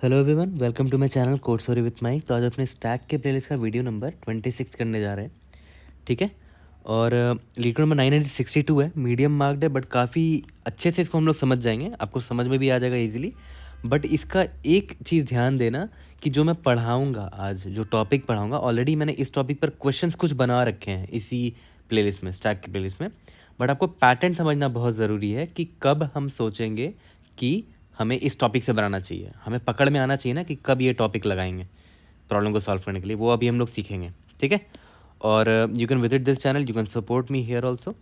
Hello everyone, welcome to my channel code story with Mike. तो आज अपने stack के प्लेलिस्ट का वीडियो नंबर 26 करने जा रहे हैं। ठीक है। और लीड नंबर 962 है, मीडियम मार्क्ड है, बट काफ़ी अच्छे से इसको हम लोग समझ जाएंगे, आपको समझ में भी आ जाएगा इजीली। बट इसका एक चीज़ ध्यान देना कि जो मैं पढ़ाऊँगा आज, जो टॉपिक पढ़ाऊँगा, ऑलरेडी मैंने इस टॉपिक पर क्वेश्चंस कुछ बना रखे हैं इसी प्लेलिस्ट में, स्टैक के प्लेलिस्ट में। बट आपको पैटर्न समझना बहुत ज़रूरी है कि कब हम सोचेंगे कि हमें इस टॉपिक से बनाना चाहिए, हमें पकड़ में आना चाहिए ना कि कब ये टॉपिक लगाएंगे प्रॉब्लम को सॉल्व करने के लिए, वो अभी हम लोग सीखेंगे। ठीक है। और you can visit this channel, you can support me here also.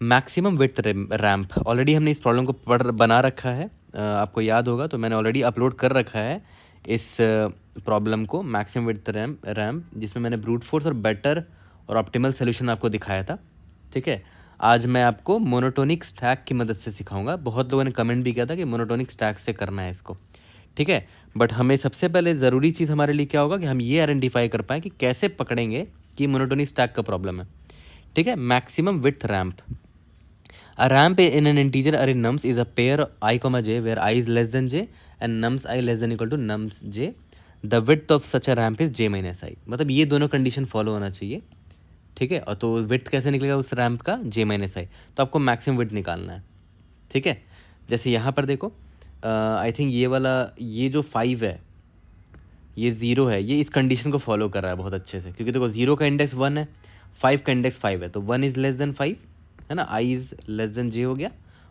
Maximum width ramp, already हमने इस प्रॉब्लम को बना रखा है, आपको याद होगा, तो मैंने ऑलरेडी अपलोड कर रखा है इस प्रॉब्लम को, मैक्सिमम विड्थ रैम्प, जिसमें मैंने ब्रूट फोर्स और बेटर और ऑप्टिमल सोल्यूशन आपको दिखाया था। ठीक है। आज मैं आपको मोनोटोनिक स्टैक की मदद से सिखाऊंगा। बहुत लोगों ने कमेंट भी किया था कि मोनोटोनिक स्टैक से करना है इसको। ठीक है। बट हमें सबसे पहले ज़रूरी चीज़ हमारे लिए क्या होगा कि हम ये आइडेंटिफाई कर पाएँ कि कैसे पकड़ेंगे कि मोनोटोनिक स्टैक का प्रॉब्लम है। ठीक है। Maximum width ramp, a ramp in an integer array nums is a pair I comma j where I is less than j and nums I less than equal to nums j. The width of such a ramp is j minus I. मतलब ये दोनों condition follow होना चाहिए। ठीक है। और तो width कैसे निकलेगा उस रैम्प का, j माइनस आई। तो आपको मैक्सिमम विड्थ निकालना है। ठीक है। जैसे यहाँ पर देखो, आई थिंक ये वाला, ये जो 5 है, ये 0 है, ये इस कंडीशन को फॉलो कर रहा है बहुत अच्छे से, क्योंकि देखो 0 का इंडेक्स 1 है, 5 का इंडेक्स 5 है, तो 1 इज़ लेस देन 5 है ना, I is less than J हो गया।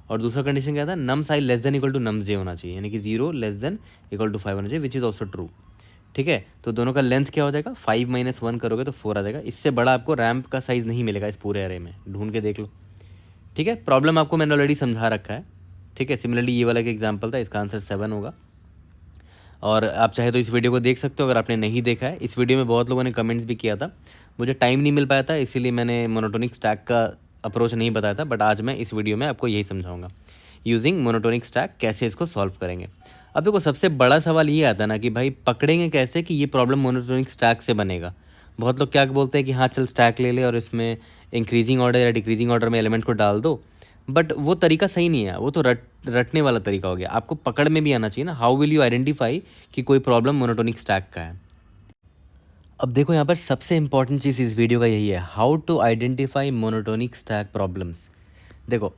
और दूसरा कंडीशन क्या था, nums I less than equal to nums J होना चाहिए, यानी कि 0 लेस देन इक्वल टू 5 होना चाहिए, विच इज़ ऑल्सो ट्रू। ठीक है। तो दोनों का लेंथ क्या हो जाएगा, 5 माइनस 1 करोगे तो 4 आ जाएगा। इससे बड़ा आपको रैम्प का साइज़ नहीं मिलेगा इस पूरे एरे में, ढूंढ के देख लो। ठीक है। प्रॉब्लम आपको मैंने ऑलरेडी समझा रखा है। ठीक है। सिमिलरली ये वाला एक एग्जाम्पल था, इसका आंसर 7 होगा। और आप चाहे तो इस वीडियो को देख सकते हो अगर आपने नहीं देखा है। इस वीडियो में बहुत लोगों ने कमेंट्स भी किया था, मुझे टाइम नहीं मिल पाया था, इसीलिए मैंने मोनोटोनिक स्टैक का अप्रोच नहीं बताया था। बट आज मैं इस वीडियो में आपको यही समझाऊंगा, यूजिंग मोनोटोनिक स्टैक कैसे इसको सॉल्व करेंगे। अब देखो, सबसे बड़ा सवाल ये आता है ना कि भाई पकड़ेंगे कैसे कि ये प्रॉब्लम मोनोटोनिक स्टैक से बनेगा। बहुत लोग क्या बोलते हैं कि हाँ चल स्टैक ले ले और इसमें इंक्रीजिंग ऑर्डर या डिक्रीजिंग ऑर्डर में एलिमेंट को डाल दो, बट वो तरीका सही नहीं है, वो तो रटने वाला तरीका हो गया। आपको पकड़ में भी आना चाहिए ना, हाउ विल यू आइडेंटिफाई कि कोई प्रॉब्लम मोनोटोनिक स्टैक का है। अब देखो, यहाँ पर सबसे इंपॉर्टेंट चीज़ इस वीडियो का यही है, how to identify monotonic stack problems. देखो,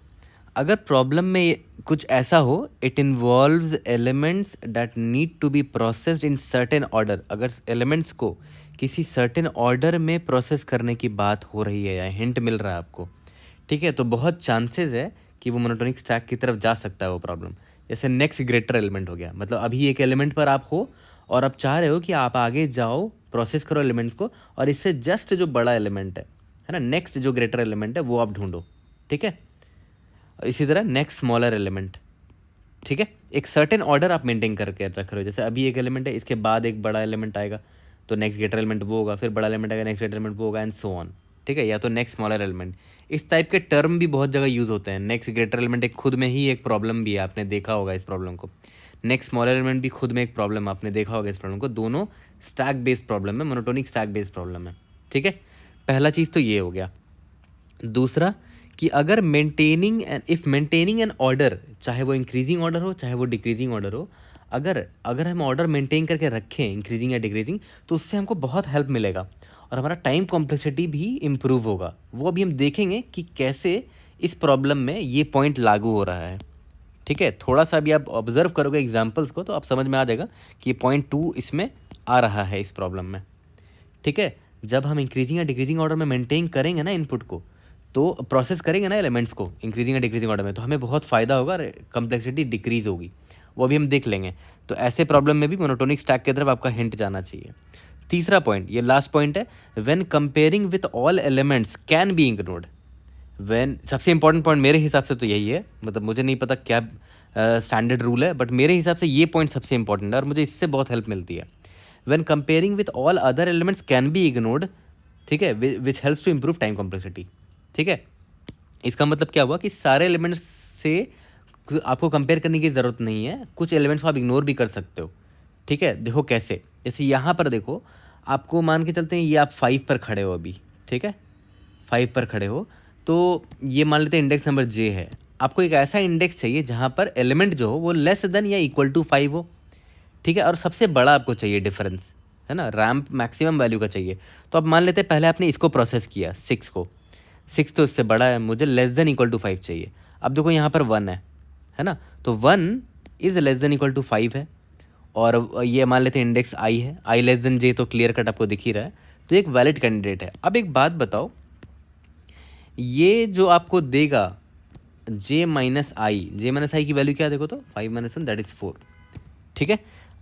अगर प्रॉब्लम में कुछ ऐसा हो, it involves elements that need to be processed in certain order, अगर एलिमेंट्स को किसी सर्टेन ऑर्डर में प्रोसेस करने की बात हो रही है या हिंट मिल रहा है आपको, ठीक है, तो बहुत चांसेस है कि वो मोनोटोनिक स्टैक की तरफ जा सकता है वो प्रॉब्लम। जैसे नेक्स्ट ग्रेटर एलिमेंट हो गया, मतलब अभी एक एलिमेंट पर आप हो और आप चाह रहे हो कि आप आगे जाओ, प्रोसेस करो एलिमेंट्स को, और इससे जस्ट जो बड़ा एलिमेंट है ना, नेक्स्ट जो ग्रेटर एलिमेंट है वो आप ढूंढो। ठीक है। इसी तरह नेक्स्ट स्मॉलर एलिमेंट। ठीक है। एक सर्टेन ऑर्डर आप मेंटेन करके रख रहे हो, जैसे अभी एक एलिमेंट है, इसके बाद एक बड़ा एलिमेंट आएगा तो नेक्स्ट ग्रेटर एलिमेंट वो होगा, फिर बड़ा एलिमेंट आएगा, नेक्स्ट ग्रेटर एलिमेंट वो होगा, एंड सो ऑन। ठीक है। या तो नेक्स्ट स्मॉलर एलिमेंट, इस टाइप के टर्म भी बहुत जगह यूज़ होते हैं। नेक्स्ट ग्रेटर एलिमेंट एक खुद में ही एक प्रॉब्लम भी है, आपने देखा होगा इस प्रॉब्लम को। नेक्स्ट स्मॉलर एलिमेंट भी खुद में एक प्रॉब्लम, आपने देखा होगा इस प्रॉब्लम को। दोनों स्टैक बेस्ड प्रॉब्लम है, मोनोटोनिक स्टैक बेस्ड प्रॉब्लम है। ठीक है। पहला चीज़ तो ये हो गया। दूसरा कि अगर मेंटेनिंग एन ऑर्डर, चाहे वो इंक्रीजिंग ऑर्डर हो चाहे वो डिक्रीजिंग ऑर्डर हो, अगर हम ऑर्डर मेंटेन करके रखें इंक्रीजिंग या डिक्रीजिंग, तो उससे हमको बहुत हेल्प मिलेगा और हमारा टाइम कॉम्प्लेक्सिटी भी इम्प्रूव होगा। वो अभी हम देखेंगे कि कैसे इस प्रॉब्लम में ये पॉइंट लागू हो रहा है। ठीक है। थोड़ा सा भी आप ऑब्जर्व करोगे एग्जाम्पल्स को तो आप समझ में आ जाएगा कि ये पॉइंट 2 इसमें आ रहा है इस प्रॉब्लम में। ठीक है। जब हम इंक्रीजिंग या डिक्रीजिंग ऑर्डर में मेंटेन करेंगे ना इनपुट को, तो प्रोसेस करेंगे ना एलिमेंट्स को इंक्रीजिंग या डिक्रीजिंग ऑर्डर में, तो हमें बहुत फ़ायदा होगा, कंप्लेक्सिटी डिक्रीज होगी, वो भी हम देख लेंगे। तो ऐसे प्रॉब्लम में भी मोनोटोनिक स्टैक की तरफ आपका हिंट जाना चाहिए। तीसरा पॉइंट, ये लास्ट पॉइंट है, when comparing with all elements can be ignored. When, सबसे इंपॉर्टेंट पॉइंट मेरे हिसाब से तो यही है, मतलब मुझे नहीं पता क्या स्टैंडर्ड रूल है, बट मेरे हिसाब से ये पॉइंट सबसे इंपॉर्टेंट है और मुझे इससे बहुत हेल्प मिलती है। When comparing with all other elements can be ignored, ठीक है, which helps to improve time complexity. ठीक है। इसका मतलब क्या हुआ कि सारे एलिमेंट्स से आपको कंपेयर करने की ज़रूरत नहीं है, कुछ एलिमेंट्स को आप इग्नोर भी कर सकते हो। ठीक है। देखो कैसे, जैसे यहाँ पर देखो, आपको मान के चलते हैं ये आप 5 पर खड़े हो अभी। ठीक है। 5 पर खड़े हो, तो ये मान लेते हैं इंडेक्स नंबर जे है। आपको एक ऐसा इंडेक्स चाहिए जहाँ पर एलिमेंट जो हो वो लेस देन या इक्वल टू 5 हो। ठीक है, और सबसे बड़ा आपको चाहिए डिफरेंस, है ना, रैम्प मैक्सिमम वैल्यू का चाहिए। तो अब मान लेते हैं पहले आपने इसको प्रोसेस किया 6 को, 6 तो इससे बड़ा है, मुझे लेस देन इक्वल टू 5 चाहिए। अब देखो यहाँ पर 1 है ना, तो 1 is less than equal to 5 है, और ये मान लेते हैं इंडेक्स आई है, आई लेस देन जे तो क्लियर कट आपको दिख ही रहा है, तो एक वैलिड कैंडिडेट है। अब एक बात बताओ, ये जो आपको देगा जे माइनस आई की वैल्यू क्या है, देखो तो 5 माइनस 1 दैट इज़ 4, ठीक है।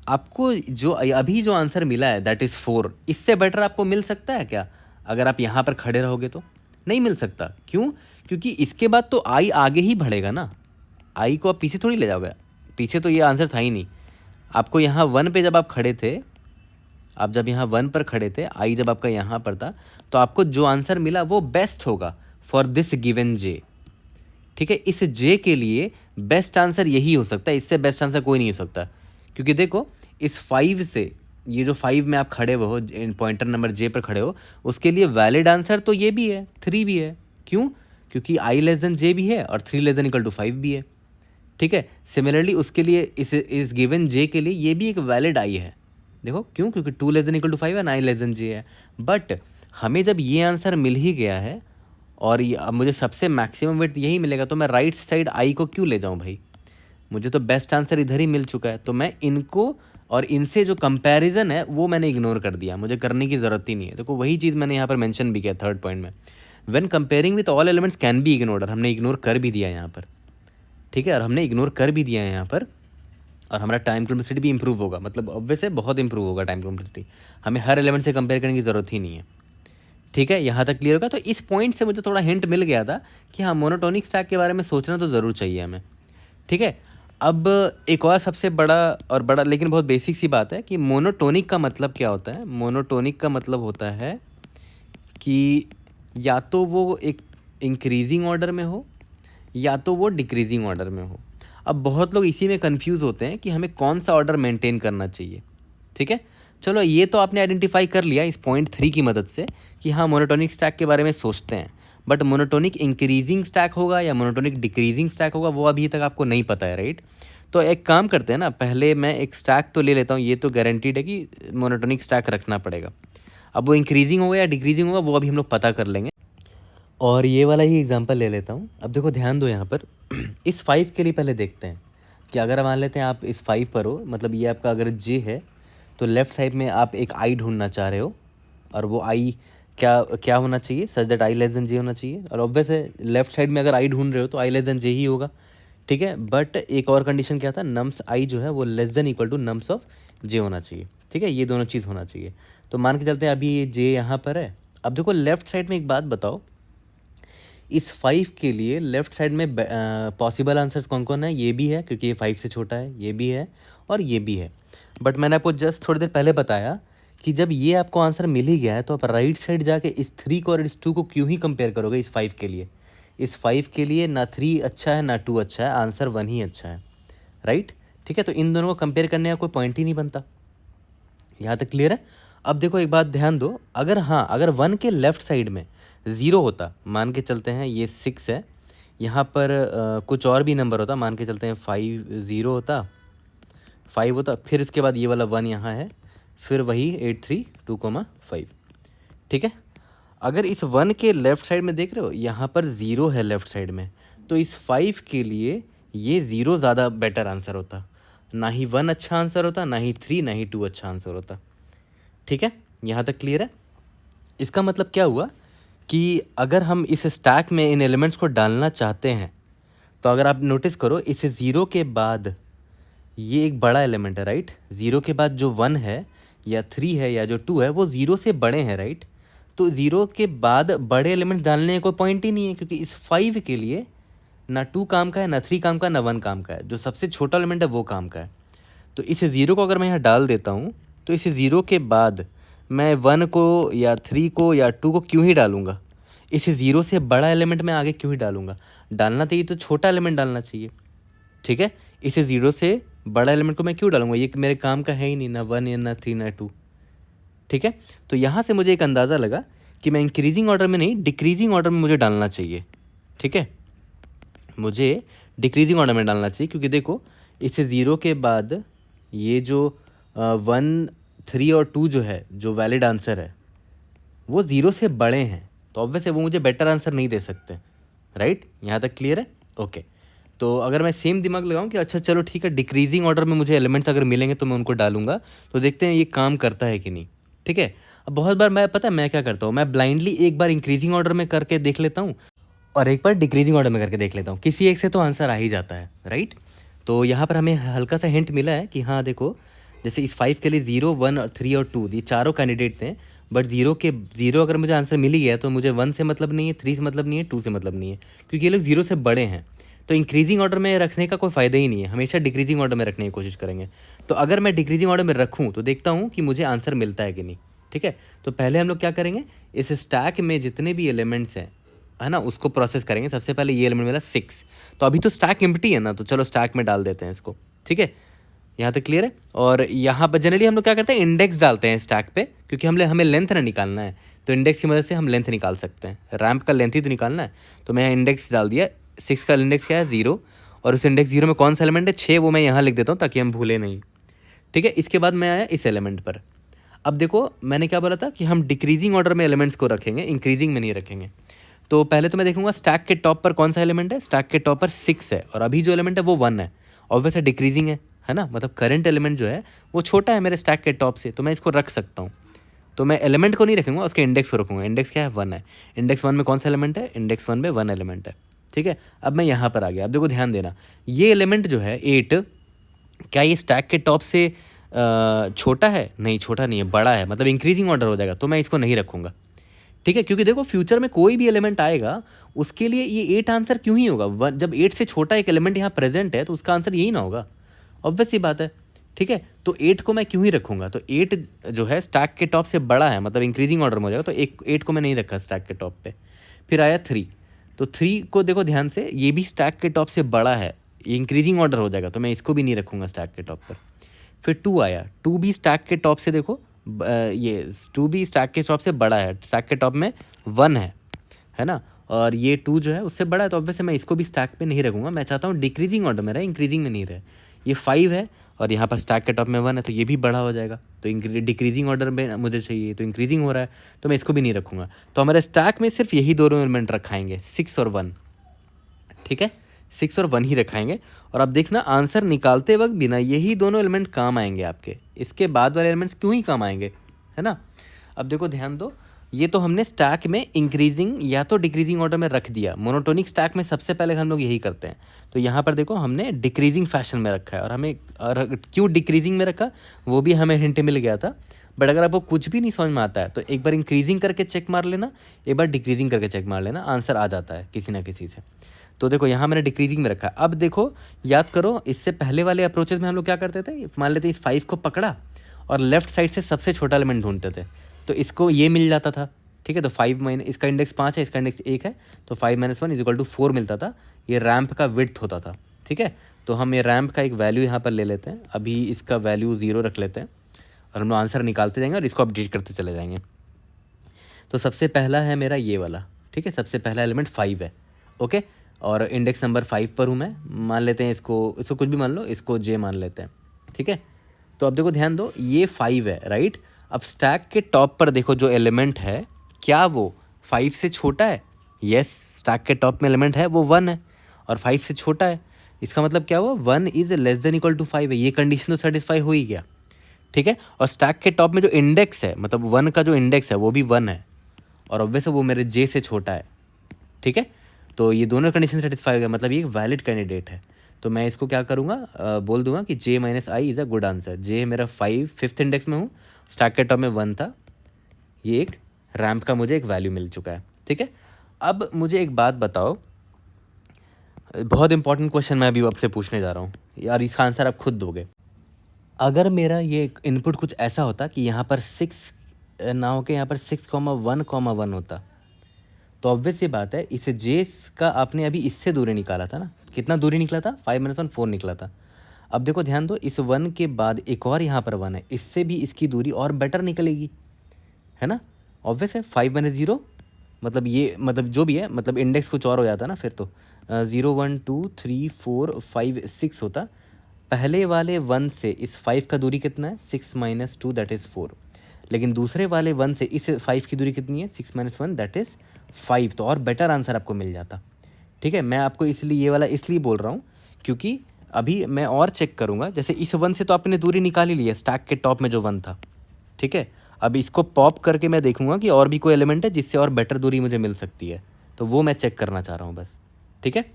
आपको जो अभी जो आंसर मिला है दैट इज़ 4, इससे बेटर आपको मिल सकता है क्या अगर आप यहाँ पर खड़े रहोगे तो? नहीं मिल सकता। क्यों? क्योंकि इसके बाद तो आई आगे ही बढ़ेगा ना, आई को आप पीछे थोड़ी ले जाओगे, पीछे तो ये आंसर था ही नहीं। आपको यहाँ 1 पे जब आप खड़े थे, आप जब यहाँ 1 पर खड़े थे, आई जब आपका यहाँ पर था, तो आपको जो आंसर मिला वो बेस्ट होगा फॉर दिस गिवन जे, ठीक है। इस जे के लिए बेस्ट आंसर यही हो सकता है, इससे बेस्ट आंसर कोई नहीं हो सकता। क्योंकि देखो इस 5 से, ये जो 5 में आप खड़े हो, पॉइंटर नंबर जे पर खड़े हो, उसके लिए वैलिड आंसर तो ये भी है, 3 भी है। क्यों? क्योंकि आई लेस देन जे भी है और 3 लेस देन इक्वल टू 5 भी है, ठीक है। सिमिलरली उसके लिए इस गिवन जे के लिए ये भी एक वैलिड आई है। देखो क्यों? क्योंकि 2 लेस देन इक्वल टू 5 है, 9 लेस देन जे है। बट हमें जब ये आंसर मिल ही गया है और ये अब मुझे सबसे मैक्सिमम वेट यही मिलेगा, तो मैं राइट साइड आई को क्यों ले जाऊँ भाई? मुझे तो बेस्ट आंसर इधर ही मिल चुका है, तो मैं इनको और इनसे जो कंपैरिजन है वो मैंने इग्नोर कर दिया, मुझे करने की ज़रूरत ही नहीं है। देखो वही चीज़ मैंने यहाँ पर मेंशन भी किया थर्ड पॉइंट में, when comparing with all elements can be ignored, और हमने इग्नोर कर भी दिया यहाँ पर, ठीक है। और हमने इग्नोर कर भी दिया है यहाँ पर, और हमारा टाइम कॉम्प्लेक्सिटी भी इंप्रूव होगा, मतलब ऑब्वियस है बहुत इंप्रूव होगा टाइम कॉम्प्लेक्सिटी, हमें हर एलिमेंट से कंपेयर करने की ज़रूरत ही नहीं है, ठीक है। यहाँ तक क्लियर होगा। तो इस पॉइंट से मुझे थोड़ा हिंट मिल गया था कि हाँ मोनोटोनिक स्टैक के बारे में सोचना तो ज़रूर चाहिए हमें, ठीक है। अब एक और सबसे बड़ा लेकिन बहुत बेसिक सी बात है कि मोनोटोनिक का मतलब क्या होता है। मोनोटोनिक का मतलब होता है कि या तो वो एक इंक्रीजिंग ऑर्डर में हो या तो वो डिक्रीजिंग ऑर्डर में हो। अब बहुत लोग इसी में कंफ्यूज होते हैं कि हमें कौन सा ऑर्डर मेंटेन करना चाहिए, ठीक है। चलो ये तो आपने आइडेंटिफाई कर लिया इस पॉइंट 3 की मदद से कि हाँ मोनोटोनिक स्टैक के बारे में सोचते हैं, बट मोनोटोनिक इंक्रीजिंग स्टैक होगा या मोनोटोनिक डिक्रीजिंग स्टैक होगा वो अभी तक आपको नहीं पता है, राइट। तो एक काम करते हैं ना, पहले मैं एक स्टैक तो ले लेता हूँ, ये तो गारंटीड है कि मोनोटोनिक स्टैक रखना पड़ेगा। अब वो इंक्रीजिंग होगा या डिक्रीजिंग होगा वो अभी हम लोग पता कर लेंगे, और ये वाला ही एग्जांपल ले लेता हूँ। अब देखो ध्यान दो यहाँ पर इस 5 के लिए पहले देखते हैं कि अगर मान लेते हैं आप इस 5 पर हो, मतलब ये आपका अगर जे है, तो लेफ़्ट साइड में आप एक आई ढूंढना चाह रहे हो, और वो आई क्या क्या होना चाहिए, such that I less than J होना चाहिए। और ऑब्वियस है लेफ्ट साइड में अगर आई ढूंढ रहे हो तो आई लेस देन जे ही होगा, ठीक है। बट एक और कंडीशन क्या था, नम्स आई जो है वो less than equal to nums of J होना चाहिए, ठीक है। ये दोनों चीज़ होना चाहिए। तो मान के चलते हैं अभी ये जे यहाँ पर है। अब देखो लेफ्ट साइड में एक बात बताओ, इस 5 के लिए लेफ्ट साइड में पॉसिबल आंसर्स कौन कौन है? ये भी है क्योंकि ये 5 से छोटा है, ये भी है और ये भी है। बट मैंने आपको जस्ट थोड़ी देर पहले बताया कि जब ये आपको आंसर मिल ही गया है तो आप राइट साइड जाके इस 3 को और इस 2 को क्यों ही कंपेयर करोगे इस 5 के लिए? इस 5 के लिए ना 3 अच्छा है ना 2 अच्छा है, आंसर 1 ही अच्छा है, राइट, ठीक है। तो इन दोनों को कंपेयर करने का कोई पॉइंट ही नहीं बनता। यहाँ तक क्लियर है? अब देखो एक बात ध्यान दो, अगर हाँ अगर 1 के लेफ्ट साइड में 0 होता, मान के चलते हैं ये 6 है, यहाँ पर कुछ और भी नंबर होता, मान के चलते हैं 5 0 होता, 5 होता, फिर इसके बाद ये वाला 1 यहाँ है, फिर वही 8 3 2 5, ठीक है। अगर इस 1 के लेफ्ट साइड में देख रहे हो यहाँ पर 0 है लेफ्ट साइड में, तो इस 5 के लिए ये 0 ज़्यादा बेटर आंसर होता, ना ही 1 अच्छा आंसर होता, ना ही 3 ना ही 2 अच्छा आंसर होता, ठीक है। यहाँ तक क्लियर है? इसका मतलब क्या हुआ कि अगर हम इस स्टैक में इन एलिमेंट्स को डालना चाहते हैं, तो अगर आप नोटिस करो इस 0 के बाद ये एक बड़ा एलिमेंट है, राइट। 0 के बाद जो 1 है या 3 है या जो 2 है वो 0 से बड़े हैं, राइट। तो 0 के बाद बड़े एलिमेंट डालने का कोई पॉइंट ही नहीं है, क्योंकि इस 5 के लिए ना 2 काम का है, ना 3 काम का है, ना 1 काम का है, जो सबसे छोटा एलिमेंट है वो काम का है। तो इस 0 को अगर मैं यहाँ डाल देता हूँ तो इस 0 के बाद मैं 1 को या 3 को या 2 को क्यों ही डालूँगा? इस 0 से बड़ा एलिमेंट मैं आगे क्यों ही डालूँगा? डालना चाहिए तो छोटा एलिमेंट डालना चाहिए, ठीक है। इस 0 से बड़ा एलिमेंट को मैं क्यों डालूँगा? ये मेरे काम का है ही नहीं, ना 1 या ना 3 ना 2, ठीक है। तो यहाँ से मुझे एक अंदाज़ा लगा कि मैं इंक्रीजिंग ऑर्डर में नहीं डिक्रीजिंग ऑर्डर में मुझे डालना चाहिए, ठीक है। मुझे डिक्रीजिंग ऑर्डर में डालना चाहिए, क्योंकि देखो इस 0 के बाद ये जो 1, 3 और 2 जो है, जो वैलिड आंसर है वो 0 से बड़े हैं, तो ऑब्वियस है वो मुझे बेटर आंसर नहीं दे सकते, राइट? यहाँ तक क्लियर है? ओके। तो अगर मैं सेम दिमाग लगाऊं कि अच्छा चलो ठीक है, डिक्रीजिंग ऑर्डर में मुझे एलिमेंट्स अगर मिलेंगे तो मैं उनको डालूंगा, तो देखते हैं ये काम करता है कि नहीं, ठीक है? अब बहुत बार मैं पता है मैं क्या करता हूँ, मैं ब्लाइंडली एक बार इंक्रीजिंग ऑर्डर में करके देख लेता हूँ और एक बार डिक्रीजिंग ऑर्डर में करके देख लेता हूँ, किसी एक से तो आंसर आ ही जाता है, राइट? तो यहाँ पर हमें हल्का सा हिंट मिला है कि हाँ देखो, जैसे इस 5 के लिए 0, 1 और 3 और 2 ये चारों कैंडिडेट थे, बट ज़ीरो अगर मुझे आंसर मिल ही गया तो मुझे 1 से मतलब नहीं है, 3 से मतलब नहीं है, 2 से मतलब नहीं है, क्योंकि ये लोग 0 से बड़े हैं। तो इंक्रीजिंग ऑर्डर में रखने का कोई फ़ायदा ही नहीं है, हमेशा डिक्रीजिंग ऑर्डर में रखने की कोशिश करेंगे। तो अगर मैं डिक्रीजिंग ऑर्डर में रखूँ तो देखता हूँ कि मुझे आंसर मिलता है कि नहीं, ठीक है? तो पहले हम लोग क्या करेंगे, इस स्टैक में जितने भी एलिमेंट्स हैं, है ना, उसको प्रोसेस करेंगे। सबसे पहले ये एलिमेंट मिला 6, तो अभी तो स्टैक एम्प्टी है ना, तो चलो स्टैक में डाल देते हैं इसको, ठीक है? यहाँ तक क्लियर है? और यहाँ पर जनरली हम लोग क्या करते हैं, इंडेक्स डालते हैं स्टैक पे, क्योंकि हमें लेंथ ना निकालना है, तो इंडेक्स की मदद से हम लेंथ निकाल सकते हैं। रैम्प का लेंथ ही तो निकालना है, तो मैं इंडेक्स डाल दिया। 6 का इंडेक्स क्या है, 0, और उस इंडेक्स 0 में कौन सा एलिमेंट है, 6, वो मैं यहाँ लिख देता हूँ ताकि हम भूले नहीं, ठीक है? इसके बाद मैं आया इस एलिमेंट पर। अब देखो मैंने क्या बोला था कि हम डिक्रीजिंग ऑर्डर में एलिमेंट्स को रखेंगे, इंक्रीजिंग में नहीं रखेंगे। तो पहले तो मैं देखूंगा स्टैक के टॉप पर कौन सा एलिमेंट है, स्टैक के टॉप पर 6 है, और अभी जो एलिमेंट है वो 1 है, ऑब्वियसली डिक्रीजिंग है ना, मतलब करंट एलिमेंट जो है वो छोटा है मेरे स्टैक के टॉप से, तो मैं इसको रख सकता हूँ। तो मैं एलिमेंट को नहीं रखूँगा, उसके इंडेक्स को रखूँगा। इंडेक्स क्या है, 1 है। इंडेक्स 1 में कौन सा एलिमेंट है, इंडेक्स 1 में 1 एलिमेंट है, ठीक है? अब मैं यहाँ पर आ गया। अब देखो ध्यान देना, ये एलिमेंट जो है 8, क्या ये स्टैक के टॉप से छोटा है? नहीं, छोटा नहीं है, बड़ा है, मतलब इंक्रीजिंग ऑर्डर हो जाएगा, तो मैं इसको नहीं रखूँगा, ठीक है? क्योंकि देखो फ्यूचर में कोई भी एलिमेंट आएगा उसके लिए ये 8 आंसर क्यों ही होगा, जब 8 से छोटा एक एलिमेंट यहाँ प्रेजेंट है तो उसका आंसर यही ना होगा, ऑब्वियस सी बात है, ठीक है? तो 8 को मैं क्यों ही रखूँगा, तो 8 जो है स्टैक के टॉप से बड़ा है, मतलब इंक्रीजिंग ऑर्डर में हो जाएगा, तो 8 को मैं नहीं रखा स्टैक के टॉप पे। फिर आया 3, तो 3 को देखो ध्यान से, ये भी स्टैक के टॉप से बड़ा है, ये इंक्रीजिंग ऑर्डर हो जाएगा, तो मैं इसको भी नहीं रखूँगा स्टैक के टॉप पर। फिर 2 आया, 2 भी स्टैक के टॉप से देखो, ये 2 भी स्टैक के टॉप से बड़ा है, स्टैक के टॉप में 1 है ना, और ये 2 जो है उससे बड़ा है, तो ऑब्वियसली मैं इसको भी स्टैक पे नहीं रखूँगा। मैं चाहता हूँ डिक्रीजिंग ऑर्डर में रहे, इंक्रीजिंग में नहीं रहे। ये 5 है और यहाँ पर स्टैक के टॉप में 1 है, तो ये भी बड़ा हो जाएगा, तो डिक्रीजिंग ऑर्डर में मुझे चाहिए, तो इंक्रीजिंग हो रहा है, तो मैं इसको भी नहीं रखूँगा। तो हमारे स्टैक में सिर्फ यही दोनों एलिमेंट रखाएंगे, 6 और 1, ठीक है? 6 और 1 ही रखाएंगे। और अब देखना आंसर निकालते वक्त भी ना यही दोनों एलिमेंट काम आएंगे आपके, इसके बाद वाले एलिमेंट्स क्यों ही काम आएंगे, है ना? अब देखो ध्यान दो, ये तो हमने स्टैक में इंक्रीजिंग या तो डिक्रीजिंग ऑर्डर में रख दिया। मोनोटोनिक स्टैक में सबसे पहले हम लोग यही करते हैं, तो यहाँ पर देखो हमने डिक्रीजिंग फैशन में रखा है, और क्यों डिक्रीजिंग में रखा वो भी हमें हिंट मिल गया था। बट अगर आपको कुछ भी नहीं समझ में आता है तो एक बार इंक्रीजिंग करके चेक मार लेना, एक बार डिक्रीजिंग करके चेक मार लेना, आंसर आ जाता है किसी ना किसी से। तो देखो यहाँ मैंने डिक्रीजिंग में रखा है। अब देखो याद करो, इससे पहले वाले अप्रोचेज में हम लोग क्या करते थे, मान लेते इस 5 को पकड़ा और लेफ्ट साइड से सबसे छोटा एलिमेंट ढूंढते थे, तो इसको ये मिल जाता था, ठीक है? तो 5 माइनस, इसका इंडेक्स 5 है, इसका इंडेक्स 1 है, तो 5 - 1 = 4 मिलता था। ये रैम्प का विड्थ होता था, ठीक है? तो हम ये रैम्प का एक वैल्यू यहाँ पर ले लेते हैं, अभी इसका वैल्यू 0 रख लेते हैं, और हम लोग आंसर निकालते जाएंगे और इसको अपडेट करते चले जाएंगे। तो सबसे पहला है मेरा ये वाला, ठीक है? सबसे पहला एलिमेंट 5 है, ओके? और इंडेक्स नंबर 5 पर हूँ मैं, मान लेते हैं इसको कुछ भी मान लो, इसको J मान लेते हैं, ठीक है? तो अब देखो ध्यान दो, ये 5 है, राइट? अब स्टैक के टॉप पर देखो जो एलिमेंट है, क्या वो 5 से छोटा है? यस, स्टैक के टॉप में एलिमेंट है वो 1 है और 5 से छोटा है, इसका मतलब क्या हुआ, 1 इज़ <= 5 है, ये कंडीशन तो सेटिस्फाई हो ही गया, ठीक है? और स्टैक के टॉप में जो इंडेक्स है, मतलब 1 का जो इंडेक्स है वो भी 1 है, और ऑब्वियसली वो मेरे J से छोटा है, ठीक है? तो ये दोनों कंडीशन सेटिस्फाई हो गया, मतलब ये एक वैलिड कैंडिडेट है। तो मैं इसको क्या करूँगा, बोल दूंगा कि J - I is a good answer. J मेरा 5th इंडेक्स में हूँ, स्टैक के टॉप में 1 था, ये एक रैम्प का मुझे एक वैल्यू मिल चुका है, ठीक है? अब मुझे एक बात बताओ, बहुत इंपॉर्टेंट क्वेश्चन मैं अभी आपसे पूछने जा रहा हूँ यार, इसका आंसर आप खुद दोगे। अगर मेरा ये इनपुट कुछ ऐसा होता कि यहाँ पर 6 ना हो के यहाँ पर 6,1,1 होता, तो ऑब्वियस ये बात है, इसे J का आपने अभी इससे दूरी निकाला था ना, कितना दूरी निकला था, 5 - 1 4 निकला था। अब देखो ध्यान दो, इस 1 के बाद एक और यहाँ पर 1 है, इससे भी इसकी दूरी और बेटर निकलेगी, है ना? ऑब्वियस है, 5 - 0 मतलब ये, मतलब जो भी है, मतलब इंडेक्स कुछ और हो जाता ना फिर तो 0 1 2 3 4 5 6 होता, पहले वाले 1 से इस 5 का दूरी कितना है, 6 माइनस 2 दैट इज़ 4। लेकिन दूसरे वाले 1 से इस 5 की दूरी कितनी है, 6 माइनस 1 दैट इज़ 5। तो और बेटर आंसर आपको मिल जाता। ठीक है, मैं आपको इसलिए ये वाला इसलिए बोल रहा हूँ क्योंकि अभी मैं और चेक करूँगा। जैसे इस 1 से तो आपने दूरी निकाल ही ली है, स्टैक के टॉप में जो 1 था। ठीक है, अब इसको पॉप करके मैं देखूंगा कि और भी कोई एलिमेंट है जिससे और बेटर दूरी मुझे मिल सकती है, तो वो मैं चेक करना चाह रहा हूँ बस। ठीक है,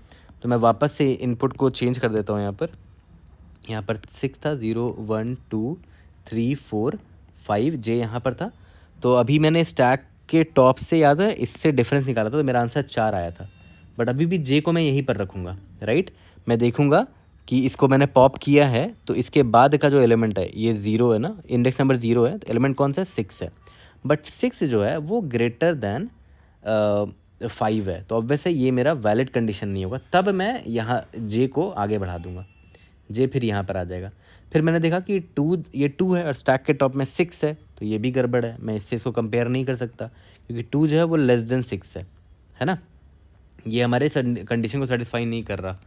तो मैं वापस से इनपुट को चेंज कर देता हूँ। यहाँ पर 6 था, 0 1 2 3 4 5 जे यहाँ पर था। तो अभी मैंने स्टैक के टॉप से, याद है, इससे डिफरेंस निकाला था, तो मेरा आंसर 4 आया था। बट अभी भी जे को मैं यहीं पर रखूँगा, राइट। मैं देखूँगा कि इसको मैंने पॉप किया है तो इसके बाद का जो एलिमेंट है ये 0 है ना, इंडेक्स नंबर 0 है, तो एलिमेंट कौन सा है, 6 है। बट 6 जो है वो ग्रेटर दैन 5 है, तो ऑब्वियस है ये मेरा वैलिड कंडीशन नहीं होगा। तब मैं यहाँ जे को आगे बढ़ा दूंगा, जे फिर यहाँ पर आ जाएगा। फिर मैंने देखा कि 2, ये 2 है और स्टैक के टॉप में 6 है, तो ये भी गड़बड़ है, मैं इसको कंपेयर नहीं कर सकता क्योंकि 2 जो है वो लेस देन 6 है ना। ये हमारे कंडीशन को सेटिस्फाई नहीं कर रहा।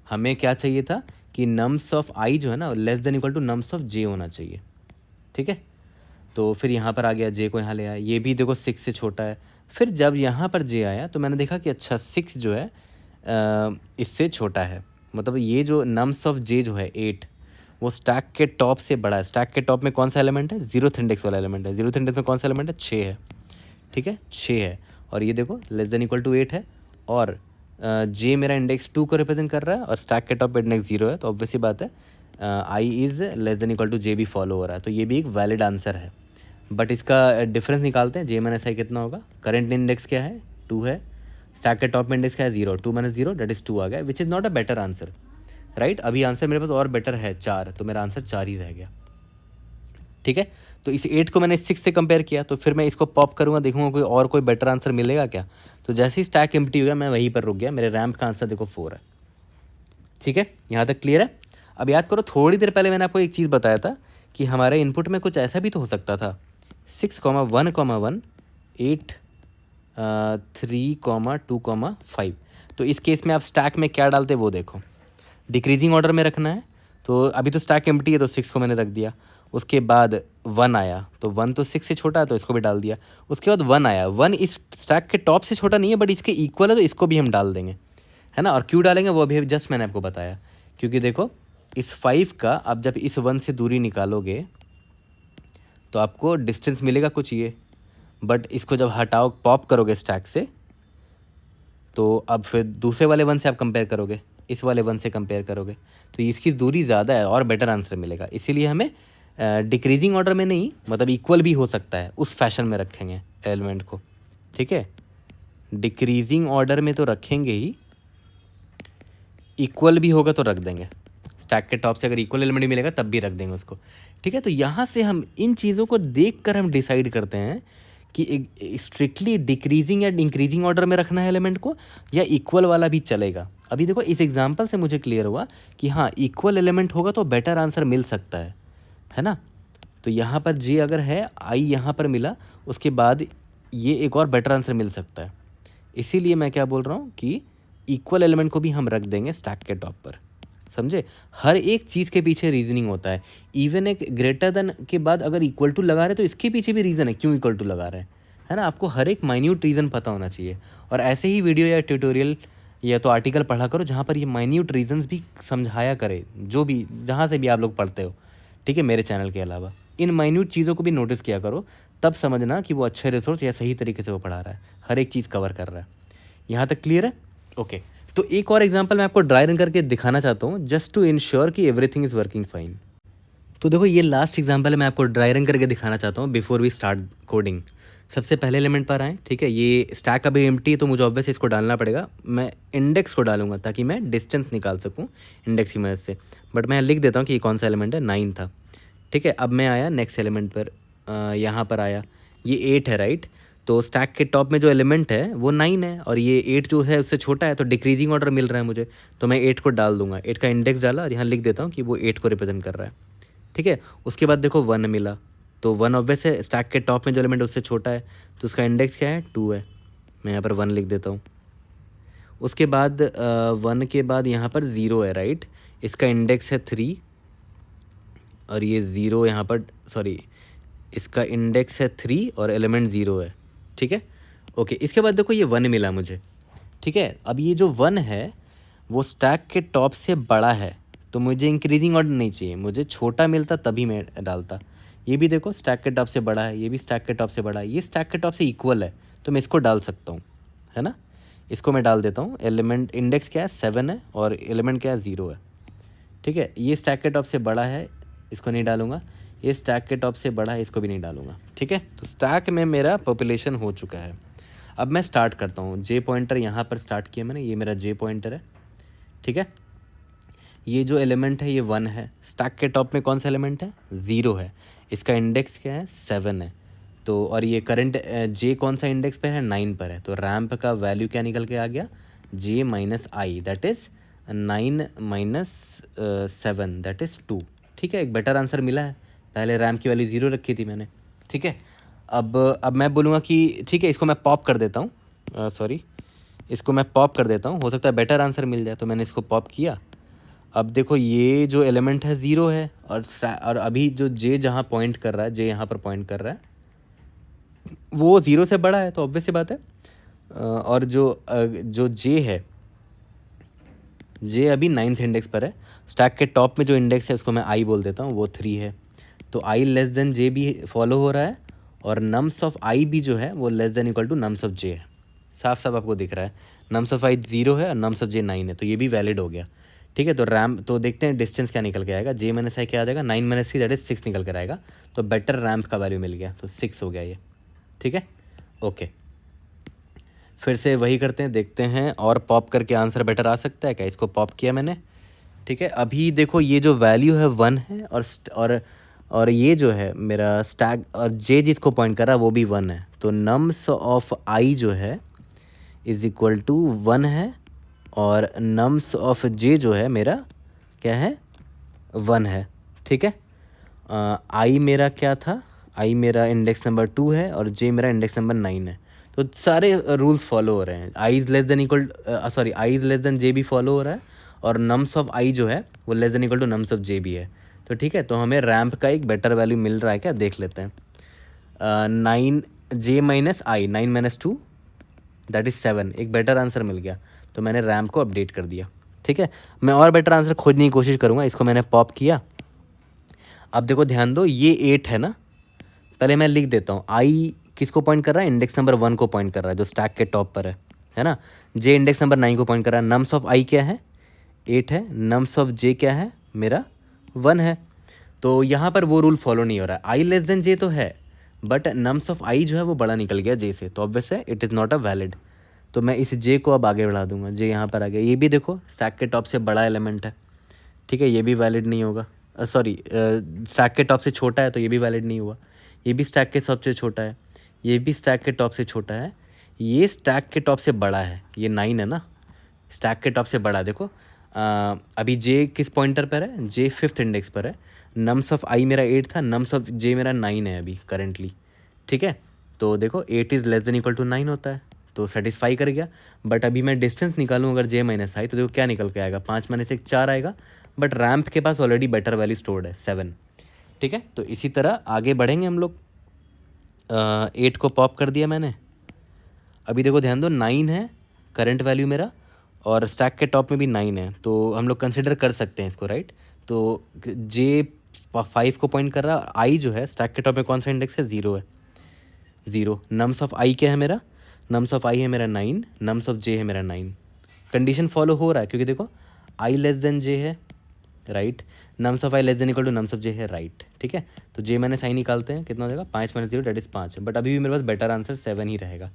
हमें क्या चाहिए था कि नम्स ऑफ आई जो है ना less than equal to nums of J होना चाहिए। ठीक है, तो फिर यहाँ पर आ गया, जे को यहाँ ले आया, ये भी देखो 6 से छोटा है। फिर जब यहाँ पर जे आया तो मैंने देखा कि अच्छा 6 जो है इससे छोटा है, मतलब ये जो नम्स ऑफ जे जो है 8 वो स्टैक के टॉप से बड़ा है। स्टैक के टॉप में कौन सा एलिमेंट है, 0th इंडेक्स वाला एलिमेंट है। 0th इंडेक्स में कौन सा एलिमेंट है, 6 है। ठीक है, 6 है, और ये देखो लेस देन इक्वल टू 8 है, और जे मेरा इंडेक्स 2 को रिप्रेजेंट कर रहा है और स्टैक के टॉप पे इंडेक्स 0 है, तो ऑब्वियस सी बात है I is less than equal to J भी फॉलो हो रहा है, तो ये भी एक वैलिड आंसर है। बट इसका डिफरेंस निकालते हैं, जे माइनस आई कितना होगा, करंट इंडेक्स क्या है, 2 है, स्टैक के टॉप में इंडेक्स क्या है, 0, 2 माइनस 0 दैट इज़ 2 आ गया, which is not a better answer, right. अभी आंसर मेरे पास और बेटर है 4, तो मेरा आंसर 4 ही रह गया। ठीक है, तो इस 8 को मैंने 6 से कंपेयर किया, तो फिर मैं इसको पॉप करूँगा, देखूँगा कोई बेटर आंसर मिलेगा क्या। तो जैसे ही स्टैक एम्प्टी हो गया मैं वहीं पर रुक गया, मेरे रैम्प का आंसर देखो 4 है। ठीक है, यहाँ तक क्लियर है। अब याद करो, थोड़ी देर पहले मैंने आपको एक चीज़ बताया था कि हमारे इनपुट में कुछ ऐसा भी तो हो सकता था, 6,1,1 8 3,2,5। तो इस केस में आप स्टैक में क्या डालते वो देखो, डिक्रीजिंग ऑर्डर में रखना है। तो अभी तो स्टैक एम्प्टी है तो 6 को मैंने रख दिया, उसके बाद 1 आया, तो 1 तो 6 से छोटा है तो इसको भी डाल दिया। उसके बाद 1 आया, 1 इस स्टैक के टॉप से छोटा नहीं है बट इसके इक्वल है, तो इसको भी हम डाल देंगे, है ना। और क्यों डालेंगे वो भी जस्ट मैंने आपको बताया, क्योंकि देखो इस 5 का आप जब इस 1 से दूरी निकालोगे तो आपको डिस्टेंस मिलेगा कुछ ये, बट इसको जब हटाओ पॉप करोगे स्टैक से, तो अब फिर दूसरे वाले 1 से आप कंपेयर करोगे, इस वाले 1 से कंपेयर करोगे, तो इसकी दूरी ज़्यादा है और बेटर आंसर मिलेगा। इसीलिए हमें डिक्रीजिंग ऑर्डर में नहीं, मतलब इक्वल भी हो सकता है, उस फैशन में रखेंगे एलिमेंट को। ठीक है, डिक्रीजिंग ऑर्डर में तो रखेंगे ही, इक्वल भी होगा तो रख देंगे। स्टैक के टॉप से अगर इक्वल एलिमेंट भी मिलेगा तब भी रख देंगे उसको। ठीक है, तो यहाँ से हम इन चीज़ों को देख कर हम डिसाइड करते हैं कि स्ट्रिक्टली डिक्रीजिंग या इंक्रीजिंग ऑर्डर में रखना है एलिमेंट को, या इक्वल वाला भी चलेगा। अभी देखो इस एग्जांपल से मुझे क्लियर हुआ कि हाँ इक्वल एलिमेंट होगा तो बेटर आंसर मिल सकता है ना। तो यहाँ पर जे अगर है, आई यहाँ पर मिला, उसके बाद ये एक और बेटर आंसर मिल सकता है। इसीलिए मैं क्या बोल रहा हूँ कि इक्वल एलिमेंट को भी हम रख देंगे स्टैक के टॉप पर, समझे। हर एक चीज़ के पीछे रीजनिंग होता है। इवन एक ग्रेटर देन के बाद अगर इक्वल टू लगा रहे हैं तो इसके पीछे भी रीज़न है क्यों इक्वल टू लगा रहे हैं, है ना। आपको हर एक माइन्यूट रीज़न पता होना चाहिए। और ऐसे ही वीडियो या ट्यूटोरियल या तो आर्टिकल पढ़ा करो जहाँ पर ये माइन्यूट रीजंस भी समझाया करे, जो भी जहाँ से भी आप लोग पढ़ते हो। ठीक है, मेरे चैनल के अलावा इन माइन्यूट चीज़ों को भी नोटिस किया करो, तब समझना कि वो अच्छे रिसोर्स या सही तरीके से वो पढ़ा रहा है, हर एक चीज़ कवर कर रहा है। यहाँ तक क्लियर है, ओके। तो एक और एग्जांपल मैं आपको ड्राई रन करके दिखाना चाहता हूँ, जस्ट टू इंश्योर कि एवरीथिंग इज़ वर्किंग फाइन। तो देखो ये लास्ट एग्जांपल है, मैं आपको ड्राई रन करके दिखाना चाहता हूँ बिफोर वी स्टार्ट कोडिंग। सबसे पहले एलिमेंट पर आए, ठीक है, ये स्टैक अभी एम्प्टी है तो मुझे ऑब्वियस इसको डालना पड़ेगा। मैं इंडेक्स को डालूंगा ताकि मैं डिस्टेंस निकाल सकूँ इंडेक्स की मदद से, बट मैं लिख देता हूँ कि ये कौन सा एलिमेंट है, 9 था। ठीक है, अब मैं आया नेक्स्ट एलिमेंट पर, यहाँ पर आया, ये 8 है, राइट। तो स्टैक के टॉप में जो एलिमेंट है वो 9 है और ये 8 जो है उससे छोटा है, तो डिक्रीजिंग ऑर्डर मिल रहा है मुझे, तो मैं 8 को डाल दूंगा। 8 का इंडेक्स डाला और यहाँ लिख देता हूँ कि वो 8 को रिप्रेजेंट कर रहा है। ठीक है, उसके बाद देखो 1 मिला, तो 1 ऑब्वियस है, स्टैक के टॉप में जो एलिमेंट उससे छोटा है, तो उसका इंडेक्स क्या है, 2 है। मैं यहाँ पर 1 लिख देता हूँ। उसके बाद 1 के बाद यहाँ पर 0 है, राइट। इसका इंडेक्स है 3, और ये 0 यहाँ पर, सॉरी इसका इंडेक्स है 3 और एलिमेंट 0 है, ठीक है। ओके, इसके बाद देखो ये 1 मिला मुझे, ठीक है। अब ये जो 1 है वो स्टैक के टॉप से बड़ा है, तो मुझे इंक्रीजिंग ऑर्डर नहीं चाहिए, मुझे छोटा मिलता तभी मैं डालता। ये भी देखो स्टैक के टॉप से बड़ा है, ये भी स्टैक के टॉप से बड़ा है, ये स्टैक के टॉप से इक्वल है, तो मैं इसको डाल सकता हूँ, है ना। इसको मैं डाल देता हूँ। एलिमेंट इंडेक्स क्या है 7 है और एलिमेंट क्या है 0 है, ठीक है। ये स्टैक के टॉप से बड़ा है, इसको नहीं डालूंगा। ये स्टैक के टॉप से बड़ा है, इसको भी नहीं डालूंगा, ठीक है। तो स्टैक में मेरा पॉपुलेशन हो चुका है। अब मैं स्टार्ट करता हूँ। जे पॉइंटर यहाँ पर स्टार्ट किया मैंने, ये मेरा जे पॉइंटर है, ठीक है। ये जो एलिमेंट है ये 1 है, स्टैक के टॉप में कौन सा एलिमेंट है 0 है, इसका इंडेक्स क्या है 7 है। तो और ये करंट जे कौन सा इंडेक्स पे है 9 पर है, तो रैम्प का वैल्यू क्या निकल के आ गया J minus I, that is 9 minus 7 that is 2, ठीक है। एक बेटर आंसर मिला है, पहले रैम्प की वैल्यू 0 रखी थी मैंने, ठीक है। अब मैं बोलूँगा कि ठीक है इसको मैं पॉप कर देता हूँ, सॉरी इसको मैं पॉप कर देता हूँ, हो सकता है बेटर आंसर मिल जाए, तो मैंने इसको पॉप किया। अब देखो ये जो एलिमेंट है 0 है, और अभी जो जे जहाँ पॉइंट कर रहा है, जे यहाँ पर पॉइंट कर रहा है वो 0 से बड़ा है, तो ऑब्वियस सी बात है। और जो जे है, जे अभी 9th इंडेक्स पर है, स्टैक के टॉप में जो इंडेक्स है उसको मैं आई बोल देता हूँ, वो 3 है, तो आई लेस देन जे भी फॉलो हो रहा है, और नम्स ऑफ आई भी जो है वो less than equal to nums of J है। साफ साफ आपको दिख रहा है, नम्स ऑफ आई 0 है और नम्स ऑफ जे 9 है, तो ये भी वैलिड हो गया, ठीक है। तो रैम्प, तो देखते हैं डिस्टेंस क्या निकल के आएगा, जे माइनस आई क्या आ जाएगा 9 माइनस 3 दैट इज 6 निकल कर आएगा, तो बेटर रैम्प का वैल्यू मिल गया, तो 6 हो गया ये, ठीक है। ओके, फिर से वही करते हैं, देखते हैं और पॉप करके आंसर बेटर आ सकता है क्या। इसको पॉप किया मैंने, ठीक है। अभी देखो ये जो वैल्यू है 1 है, और ये जो है मेरा स्टैक और जे जिसको पॉइंट कर रहा है वो भी 1 है, तो नम्स ऑफ आई जो है इज़ इक्वल टू 1 है, और नम्स ऑफ जे जो है मेरा क्या है 1 है, ठीक है। आई मेरा क्या था, आई मेरा इंडेक्स नंबर 2 है और जे मेरा इंडेक्स नंबर 9 है, तो सारे रूल्स फॉलो हो रहे हैं। I is less than equal, sorry I is less than J भी फॉलो हो रहा है, और नम्स ऑफ आई जो है वो less than equal to nums of J भी है, तो ठीक है। तो हमें रैम्प का एक बेटर वैल्यू मिल रहा है क्या, देख लेते हैं। 9 J minus I, 9 minus 2 that is 7, एक बेटर आंसर मिल गया, तो मैंने रैम्प को अपडेट कर दिया, ठीक है। मैं और बेटर आंसर खोजने की कोशिश करूँगा। इसको मैंने पॉप किया। अब देखो ध्यान दो, ये 8 है ना, पहले मैं लिख देता हूँ। आई किसको पॉइंट कर रहा है, इंडेक्स नंबर 1 को पॉइंट कर रहा है जो स्टैक के टॉप पर है ना। जे इंडेक्स नंबर 9 को पॉइंट कर रहा है। नम्स ऑफ आई क्या है 8 है, नम्स ऑफ जे क्या है मेरा 1 है, तो यहाँ पर वो रूल फॉलो नहीं हो रहा है। आई लेस देन जे तो है, बट नम्स ऑफ आई जो है वो बड़ा निकल गया जे से, तो ऑब्वियस है it is not a valid, तो मैं इस जे को अब आगे बढ़ा दूंगा। जे यहाँ पर आ गया, ये भी देखो स्टैक के टॉप से बड़ा एलिमेंट है, ठीक है, ये भी वैलिड नहीं होगा। सॉरी, स्टैक के टॉप से छोटा है तो ये भी वैलिड नहीं हुआ। ये भी स्टैक के सबसे छोटा है, ये भी स्टैक के टॉप से छोटा है, ये स्टैक के टॉप से बड़ा है, ये 9 है ना, स्टैक के टॉप से बड़ा। देखो अभी जे किस पॉइंटर पर है, जे 5th इंडेक्स पर है। नम्स ऑफ आई मेरा 8 था, नम्स ऑफ जे मेरा 9 है अभी करेंटली, ठीक है। तो देखो 8 is less than equal to 9 होता है, तो सेटिस्फाई कर गया। बट अभी मैं डिस्टेंस निकालूँ अगर जे माइनस आई, तो देखो क्या निकल के आएगा, 5 माइनस 1 4 आएगा, बट रैम्प के पास ऑलरेडी बेटर वैल्यू स्टोर्ड है 7, ठीक है। तो इसी तरह आगे बढ़ेंगे हम लोग। 8 को पॉप कर दिया मैंने। अभी देखो ध्यान दो, 9 है करंट वैल्यू मेरा, और स्टैक के टॉप में भी 9 है, तो हम लोग कंसिडर कर सकते हैं इसको, राइट। तो जे 5 को पॉइंट कर रहा है, आई जो है स्टैक के टॉप में कौन सा इंडेक्स है 0 है, 0। नम्स ऑफ आई क्या है मेरा, नम्स ऑफ आई है मेरा 9, नम्स ऑफ जे है मेरा 9। कंडीशन फॉलो हो रहा है क्योंकि देखो आई लेस देन जे है, right, nums of I less than equal to nums of J है, राइट, ठीक है। तो जे माइनस आई निकालते हैं, कितना हो जाएगा 5 माइनस 0 दैट इज़ 5, बट अभी भी मेरे पास बेटर आंसर 7 ही रहेगा,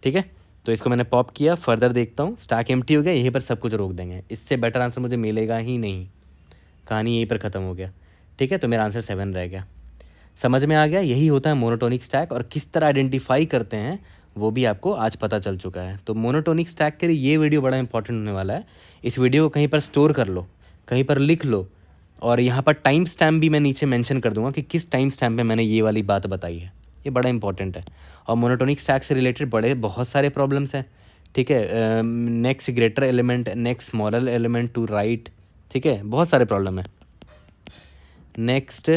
ठीक है। तो इसको मैंने पॉप किया, फर्दर देखता हूँ, स्टैक एम्प्टी हो गया, यहीं पर सब कुछ रोक देंगे, इससे बेटर आंसर मुझे मिलेगा ही नहीं, कहानी यहीं पर ख़त्म हो गया, ठीक है। तो मेरा आंसर 7 रह गया। समझ में आ गया, यही होता है मोनोटोनिक स्टैक, और किस तरह आइडेंटिफाई करते हैं वो भी आपको आज पता चल चुका है। तो मोनोटोनिक स्टैक के लिए ये वीडियो बड़ा इंपॉर्टेंट होने वाला है। इस वीडियो को कहीं पर स्टोर कर लो, कहीं पर लिख लो, और यहाँ पर टाइम स्टैम्प भी मैं नीचे मेंशन कर दूंगा कि किस टाइम स्टैम्प पे मैंने ये वाली बात बताई है, ये बड़ा इंपॉर्टेंट है। और मोनोटोनिक स्टैक से रिलेटेड बहुत सारे प्रॉब्लम्स हैं, ठीक है। Next greater element, next smaller element to right, ठीक है, बहुत सारे प्रॉब्लम है। Next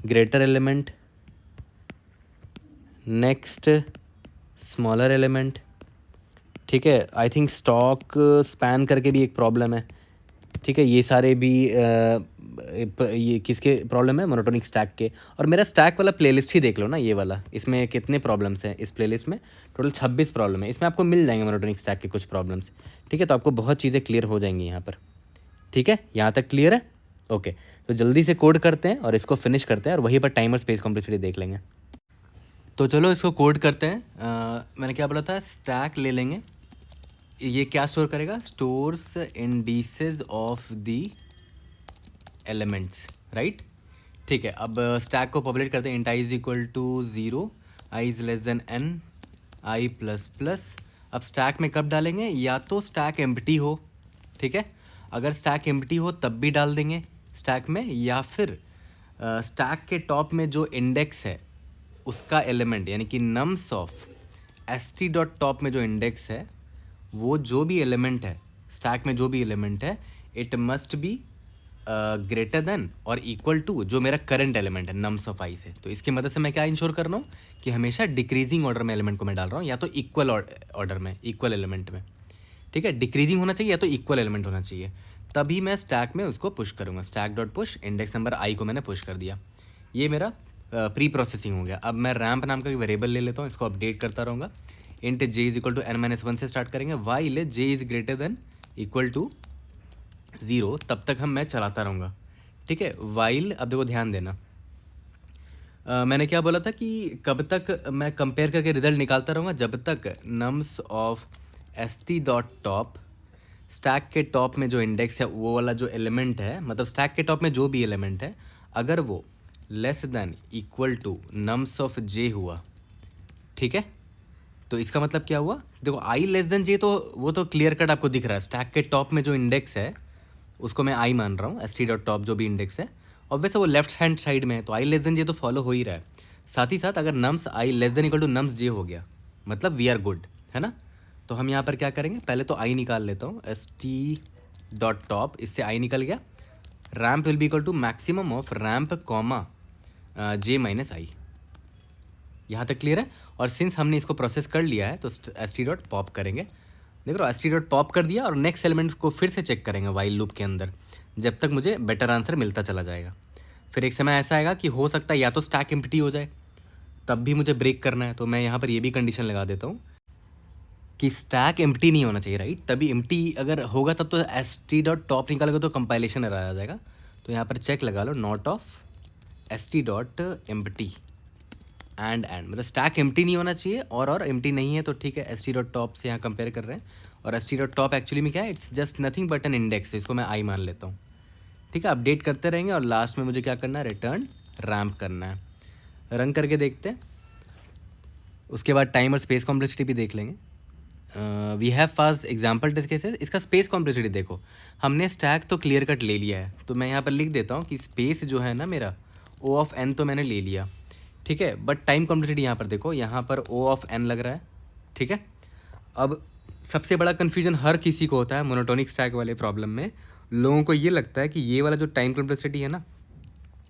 greater element, next smaller element, ठीक है। आई थिंक स्टॉक स्पैन करके भी एक प्रॉब्लम है, ठीक है। ये सारे भी ये किसके प्रॉब्लम है, मोनोटोनिक स्टैक के। और मेरा स्टैक वाला प्लेलिस्ट ही देख लो ना, ये वाला, इसमें कितने प्रॉब्लम्स हैं इस प्लेलिस्ट में, टोटल 26 प्रॉब्लम है। इसमें आपको मिल जाएंगे मोनोटोनिक स्टैक के कुछ प्रॉब्लम्स, ठीक है। तो आपको बहुत चीज़ें क्लियर हो जाएंगी यहाँ पर, ठीक है। यहाँ तक क्लियर है, ओके। तो जल्दी से कोड करते हैं और इसको फिनिश करते हैं और वहीं पर टाइमर स्पेस कॉम्प्लेक्सिटी देख लेंगे। तो चलो इसको कोड करते हैं। मैंने क्या बोला था, स्टैक ले लेंगे। ये क्या स्टोर करेगा, stores indices of the elements, right, ठीक है। अब स्टैक को पॉपुलेट करते हैं। Int i is equal to 0, i is less than n, i plus plus. अब स्टैक में कब डालेंगे, या तो स्टैक एम्प्टी हो, ठीक है। अगर स्टैक एम्प्टी हो तब भी डाल देंगे स्टैक में, या फिर स्टैक के टॉप में जो इंडेक्स है उसका एलिमेंट, यानी कि nums of st dot top में जो इंडेक्स है, वो जो भी एलिमेंट है स्टैक में, जो भी एलिमेंट है, it must be greater than और इक्वल टू जो मेरा करंट एलिमेंट है नम्स ऑफ आई से। तो इसकी मदद से मैं क्या इंश्योर कर रहा हूँ कि हमेशा डिक्रीजिंग ऑर्डर में एलिमेंट को मैं डाल रहा हूँ, या तो इक्वल ऑर्डर में, इक्वल एलिमेंट में, ठीक है। डिक्रीजिंग होना चाहिए या तो इक्वल एलिमेंट होना चाहिए, तभी मैं स्टैक में उसको पुश करूँगा। Stack dot push, index number I को मैंने पुश कर दिया। ये मेरा प्री प्रोसेसिंग हो गया। अब मैं रैम्प नाम का एक वेरिएबल ले लेता हूँ, इसको अपडेट करता रहूँगा। Int j is equal to n-1 से स्टार्ट करेंगे, while j is greater than equal to 0, तब तक मैं चलाता रहूँगा, ठीक है। वाइल, अब देखो ध्यान देना, मैंने क्या बोला था कि कब तक मैं कंपेयर करके रिजल्ट निकालता रहूँगा, जब तक nums of st dot top, stack के टॉप में जो इंडेक्स है वो वाला जो एलिमेंट है, मतलब स्टैक के टॉप में जो भी एलिमेंट है, अगर वो less than equal to nums of J हुआ, ठीक है। तो इसका मतलब क्या हुआ, देखो आई लेस देन जे, तो वो तो क्लियर कट आपको दिख रहा है। स्टैक के टॉप में जो इंडेक्स है उसको मैं आई मान रहा हूँ, st डॉट टॉप जो भी इंडेक्स है, और वैसे वो लेफ्ट हैंड साइड में है, तो आई लेस देन जे तो फॉलो हो ही रहा है। साथ ही साथ अगर nums I less than equal to nums J हो गया, मतलब वी आर गुड, है ना। तो हम यहाँ पर क्या करेंगे, पहले तो आई निकाल लेता हूँ, st डॉट टॉप, इससे आई निकल गया। Ramp will be equal to maximum of ramp comma J minus I. यहाँ तक क्लियर है। और सिंस हमने इसको प्रोसेस कर लिया है तो st डॉट पॉप करेंगे। देख रहे हो, st डॉट पॉप कर दिया, और नेक्स्ट एलिमेंट को फिर से चेक करेंगे वाइल लूप के अंदर, जब तक मुझे बेटर आंसर मिलता चला जाएगा। फिर एक समय ऐसा आएगा कि हो सकता है या तो स्टैक एम्प्टी हो जाए, तब भी मुझे ब्रेक करना है, तो मैं यहाँ पर ये भी कंडीशन लगा देता हूँ कि स्टैक एम्प्टी नहीं होना चाहिए, राइट। तभी एम्प्टी अगर होगा तब तो st डॉट टॉप निकालेगा तो कंपाइलेशन एरर आ जाएगा। तो यहाँ पर चेक लगा लो, not of st dot empty and मतलब स्टैक एम्प्टी नहीं होना चाहिए, और एम्प्टी नहीं है तो ठीक है, st डॉट टॉप से यहाँ कंपेयर कर रहे हैं। और st डॉट टॉप एक्चुअली में क्या है, it's just nothing but an index, इसको मैं आई मान लेता हूँ, ठीक है। अपडेट करते रहेंगे और लास्ट में मुझे क्या करना है, रिटर्न रैम्प करना है। रन करके देखते हैं, उसके बाद टाइम और स्पेस कॉम्प्लेक्सिटी भी देख लेंगे। We have passed example test cases. इसका स्पेस कॉम्प्लेक्सिटी देखो, हमने स्टैक तो क्लियर कट ले लिया है, तो मैं यहाँ पर लिख देता हूँ कि स्पेस जो है ना मेरा, ओ ऑफ एन तो मैंने ले लिया, ठीक है। बट टाइम कॉम्प्लेक्सिटी यहाँ पर देखो, यहाँ पर ओ ऑफ एन लग रहा है, ठीक है। अब सबसे बड़ा कन्फ्यूजन हर किसी को होता है मोनोटोनिक स्टैक वाले प्रॉब्लम में, लोगों को ये लगता है कि ये वाला जो टाइम कॉम्प्लेक्सिटी है ना,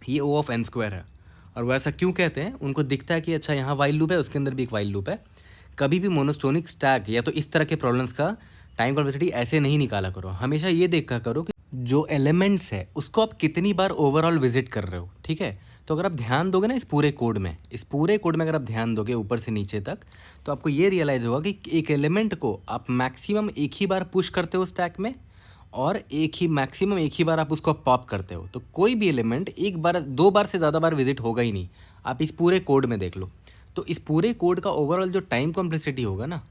ये ओ ऑफ एन स्क्वायर है। और वो ऐसा क्यों कहते हैं, उनको दिखता है कि अच्छा यहाँ वाइल लूप है, उसके अंदर भी एक वाइल लूप है। कभी भी मोनोटोनिक स्टैक या तो इस तरह के प्रॉब्लम्स का टाइम कॉम्प्लेक्सिटी ऐसे नहीं निकाला करो, हमेशा ये देखा करो कि जो एलिमेंट्स है उसको आप कितनी बार ओवरऑल विजिट कर रहे हो, ठीक है। तो अगर आप ध्यान दोगे ना इस पूरे कोड में अगर आप ध्यान दोगे ऊपर से नीचे तक, तो आपको ये रियलाइज़ होगा कि एक एलिमेंट को आप मैक्सिमम एक ही बार पुश करते हो स्टैक में, और मैक्सिमम एक ही बार आप उसको पॉप करते हो। तो कोई भी एलिमेंट एक बार 2 बार से ज़्यादा बार विजिट होगा ही नहीं। आप इस पूरे कोड में देख लो, तो इस पूरे कोड का ओवरऑल जो टाइम कॉम्प्लेक्सिटी होगा ना,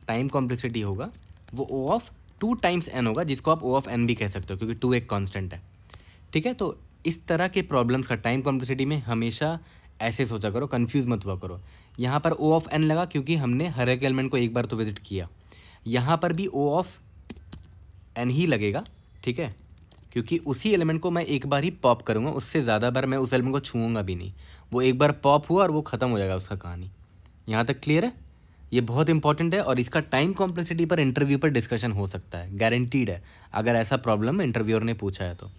टाइम कॉम्प्लेक्सिटी होगा वो ओ ऑफ 2 टाइम्स एन होगा, जिसको आप ओ ऑफ एन भी कह सकते हो क्योंकि 2 एक कांस्टेंट है, ठीक है। तो इस तरह के प्रॉब्लम्स का टाइम कॉम्प्लेक्सिटी में हमेशा ऐसे सोचा करो, कंफ्यूज मत हुआ करो। यहाँ पर ओ ऑफ एन लगा क्योंकि हमने हर एक एलिमेंट को एक बार तो विजिट किया, यहाँ पर भी ओ ऑफ एन ही लगेगा, ठीक है, क्योंकि उसी एलिमेंट को मैं एक बार ही पॉप करूँगा, उससे ज़्यादा बार मैं उस एलिमेंट को छूऊंगा भी नहीं। वो एक बार पॉप हुआ और वो ख़त्म हो जाएगा उसका कहानी। यहाँ तक क्लियर है, ये बहुत इंपॉर्टेंट है, और इसका टाइम कॉम्प्लेक्सिटी पर इंटरव्यू पर डिस्कशन हो सकता है, गारंटीड है, अगर ऐसा प्रॉब्लम इंटरव्यूअर ने पूछा है तो,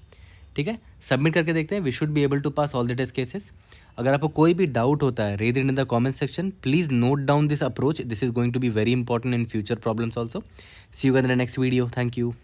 ठीक ठीक है, सबमिट करके देखते हैं, we should be able to pass all the test cases. अगर आपको कोई भी डाउट होता है, raise it in the comment section, please note down this approach, this is going to be very important in future problems also. See you in the next video, thank you.